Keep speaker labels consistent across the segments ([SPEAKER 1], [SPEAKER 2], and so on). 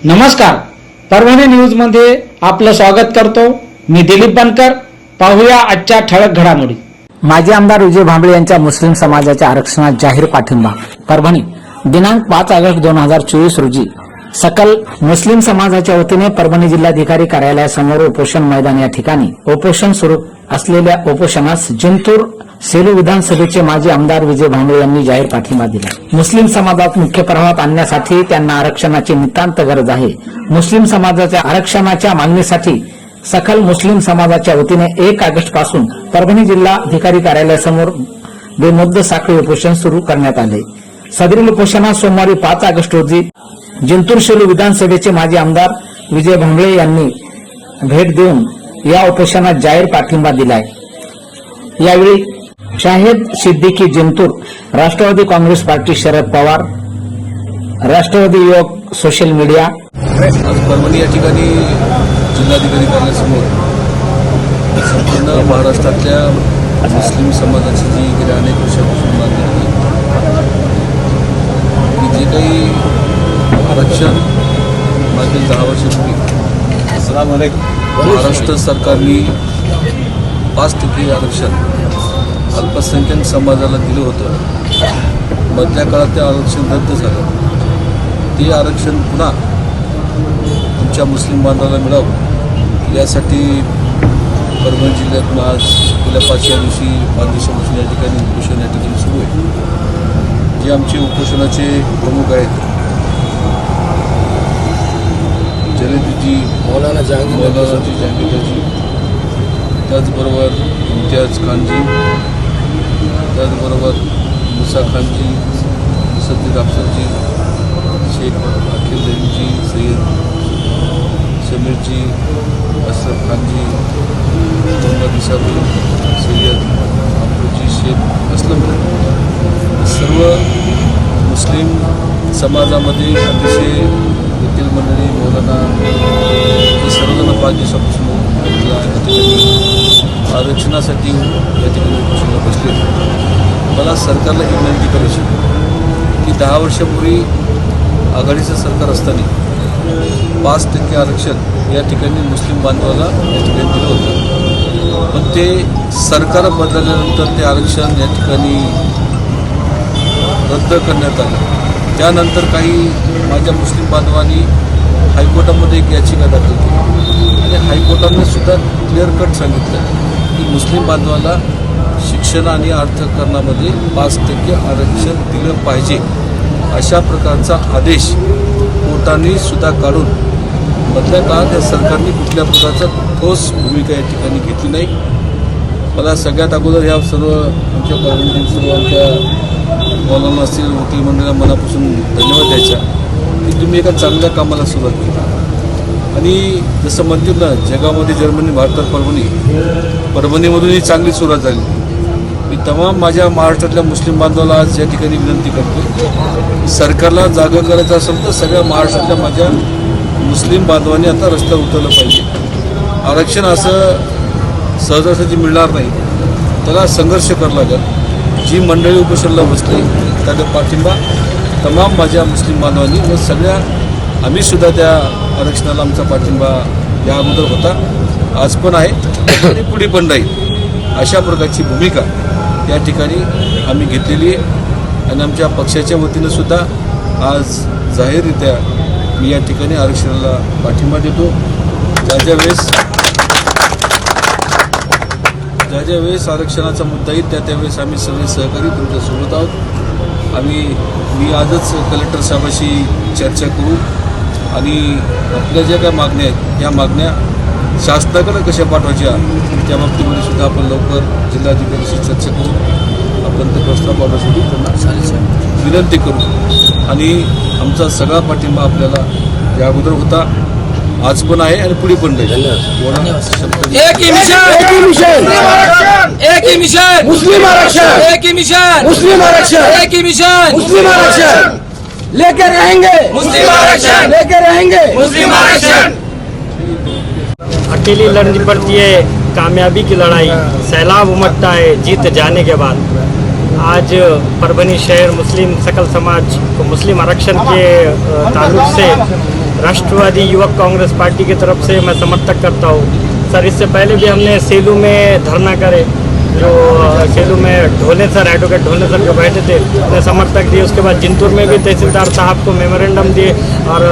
[SPEAKER 1] नमस्कार, परभणी न्यूज मध्ये आपलं स्वागत करतो. मी दिलीप बनकर. पाहूया आजच्या ठळक घडामोडी.
[SPEAKER 2] माजी आमदार विजय भांबळे यांच्या मुस्लिम समाजाच्या आरक्षणात जाहीर पाठिंबा. परभणी दिनांक 5 ऑगस्ट 2024 रोजी सकल मुस्लिम समाजाच्या वतीने परभणी जिल्हाधिकारी कार्यालयासमोर उपोषण मैदान या ठिकाणी उपोषण सुरू असलेल्या उपोषणास जिंतूर सेलू विधानसभेचे माजी आमदार विजय भांबळे यांनी जाहीर पाठिंबा दिला. मुस्लिम समाजात मुख्य प्रवाहात आणण्यासाठी त्यांना आरक्षणाची नितांत गरज आहे. मुस्लिम समाजाच्या आरक्षणाच्या मागणीसाठी सकल मुस्लिम समाजाच्या वतीने 1 ऑगस्ट पासून परभणी जिल्हाधिकारी कार्यालयासमोर बेमुदत साखळी उपोषण सुरू करण्यात आले. सदरील उपोषणास सोमवारी 5 ऑगस्ट रोजी जिंतूर सेलू विधानसभेचे माजी आमदार विजय भांबळे यांनी भेट देऊन या उपोषणात जाहीर पाठिंबा दिलाय. यावेळी शाहिद सिद्दीकी जिंतूर, राष्ट्रवादी काँग्रेस पार्टी शरद पवार, राष्ट्रवादी युवक सोशल मीडिया.
[SPEAKER 3] आज परभणी या ठिकाणी जिल्हाधिकारी कार्यालयासमोर संपूर्ण महाराष्ट्रातल्या मुस्लिम समाजाची जी गेल्या अनेक वर्षापासून मागणी आहे की जे काही आरक्षण मागील 10 वर्षापूर्वी महाराष्ट्र सरकारने 5% आरक्षण अल्पसंख्याक समाजाला दिलं होतं. मधल्या काळात ते आरक्षण रद्द झालं. ते आरक्षण पुन्हा तुमच्या मुस्लिम बांधवाला मिळावं यासाठी परभणी जिल्ह्यातून आज गेल्या 5व्या दिवशी 5 दिवसापासून या ठिकाणी उपोषण या ठिकाणी सुरू आहे. जे आमचे उपोषणाचे प्रमुख आहेत जलेबीजी, मौलाना जहांगीरजी, त्याचबरोबर इम्तियाज खानजी, त्याचबरोबर मुसा खानजी, मुसद्दीक अफसरजी, शेख अखिल रहीमजी, सय्यद शमीरजी, अशरफ खानजी, मोहम्मद इसाबुल, सय्यद अफरोजी, शेख असलम, सर्व मुस्लिम समाजामध्ये अतिशय वकील मंडळी, मौलाना हे सर्वजण 5 दिवसापासून आरक्षणासाठी या ठिकाणी उपोषणाला बसले. मला सरकारला ही विनंती करायची की 10 वर्षापूर्वी आघाडीचं सरकार असताना 5% आरक्षण या ठिकाणी मुस्लिम बांधवाला या ठिकाणी दिलं होतं. पण ते सरकार बदलल्यानंतर ते आरक्षण या ठिकाणी रद्द करण्यात आलं. त्यानंतर काही माझ्या मुस्लिम बांधवांनी हायकोर्टामध्ये एक याचिका दाखल केली आणि हायकोर्टाने सुद्धा क्लिअर कट सांगितलं की मुस्लिम बांधवाला शिक्षण आणि अर्थकारणामध्ये 5% आरक्षण दिलं पाहिजे. अशा प्रकारचा आदेश कोर्टाने सुद्धा काढून मधल्या काळात या सरकारने कुठल्या प्रकारचा ठोस भूमिका या ठिकाणी घेतली नाही. मला सगळ्यात अगोदर ह्या सर्व आमच्या परभणीतील सर्व आमच्या मौलाना असतील वकील मंडळाला मनापासून धन्यवाद द्यायचा की तुम्ही एका चांगल्या कामाला सुरुवात केली. आणि जसं म्हणतील ना, जगामध्ये जर्मनी, भारतात परभणीमधून ही चांगली सुरुवात झाली. मी तमाम माझ्या महाराष्ट्रातल्या मुस्लिम बांधवाला आज या ठिकाणी विनंती करतो, सरकारला जागा करायचं असेल तर सगळ्या महाराष्ट्रातल्या माझ्या मुस्लिम बांधवांनी आता रस्त्यावर उतरलं पाहिजे. आरक्षण असं सहजासहजी मिळणार नाही, त्याला संघर्ष करावा लागेल. जी मंडळी उपोषणाला बसली त्याचा पाठिंबा तमाम माझ्या मुस्लिम बांधवांनी व सगळ्या आम्हीसुद्धा त्या आरक्षणाला आमचा पाठिंबा या अगोदर होता, आज पण आहे आणि पुढे पण राहील. अशा प्रकारची भूमिका या ठिकाणी आम्ही घेतलेली आहे आणि आमच्या पक्षाच्या वतीनं सुद्धा आज जाहीररित्या मी या ठिकाणी आरक्षणाला पाठिंबा देतो. ज्या वेळेस आरक्षणाचा मुद्दा येईल त्यावेळेस आम्ही सगळे सहकारी तुमच्यासोबत आहोत. मी आजच कलेक्टर साहेबांशी चर्चा करू आणि आपल्या ज्या काय मागण्या आहेत त्या मागण्या शासनाकडे कशा पाठवायच्या त्या बाबतीमध्ये सुद्धा आपण लवकर जिल्हाधिकाऱ्यांशी चर्चा करू. आपण ते प्रस्ताव पाठवण्यासाठी त्यांना विनंती करू आणि आमचा सगळा पाठिंबा आपल्याला या अगोदर होता, आज पण आहे आणि पुढे पण राहील.
[SPEAKER 4] एक ही मिशन मुस्लिम आरक्षण, एक ही मिशन मुस्लिम आरक्षण, एक ही मिशन मुस्लिम आरक्षण लेकर रहेंगे, मुस्लिम आरक्षण लेकर रहेंगे, मुस्लिम आरक्षण.
[SPEAKER 5] अकेली लड़नी पड़ती है कामयाबी की लड़ाई, सैलाब उमटता है जीत जाने के बाद. आज परभणी शहर मुस्लिम सकल समाज को मुस्लिम आरक्षण के ताल्लुक से राष्ट्रवादी युवक कांग्रेस पार्टी की तरफ से मैं समर्थक करता हूँ। सर इससे पहले भी हमने सेलू में धरना करे, जो सेलू में Dhole sir, advocate Dhole sir जो बैठे थे, उन्हें समर्थक दिए। उसके बाद जिंतूर में भी तहसीलदार साहब को मेमोरेंडम दिए। और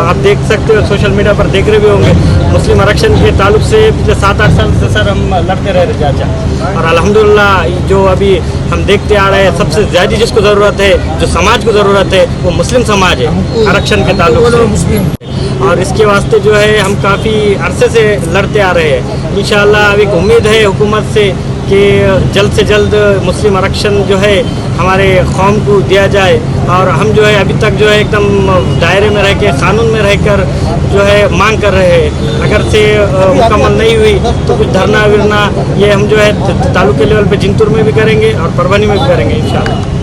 [SPEAKER 5] आप देख सकते हो, सोशल मीडिया पर देख रहे भी होंगे, मुस्लिम आरक्षण के ताल्लुक से पिछले 7-8 साल से सर हम लड़ते रह रहे चाचा। और अल्हम्दुलिल्लाह जो अभी हम देखते आ रहे हैं, सबसे ज़्यादा जिसको ज़रूरत है, जो समाज को ज़रूरत है, वो मुस्लिम समाज है आरक्षण के ताल्लुक से। और इसके वास्ते जो है हम काफ़ी अरसे से लड़ते आ रहे हैं। इंशाअल्लाह अब एक उम्मीद है हुकूमत से कि जल्द से जल्द मुस्लिम आरक्षण जो है हमारे कौम को दिया जाए। और हम जो है अभी तक जो है एकदम दायरे में रह के, कानून में रहकर जो है मांग कर रहे हैं। अगर से मुकम्मल नहीं हुई तो कुछ धरना विरना ये हम जो है तालुके लेवल पे जिंतूर में भी करेंगे और परभनी में भी करेंगे इंशाअल्लाह।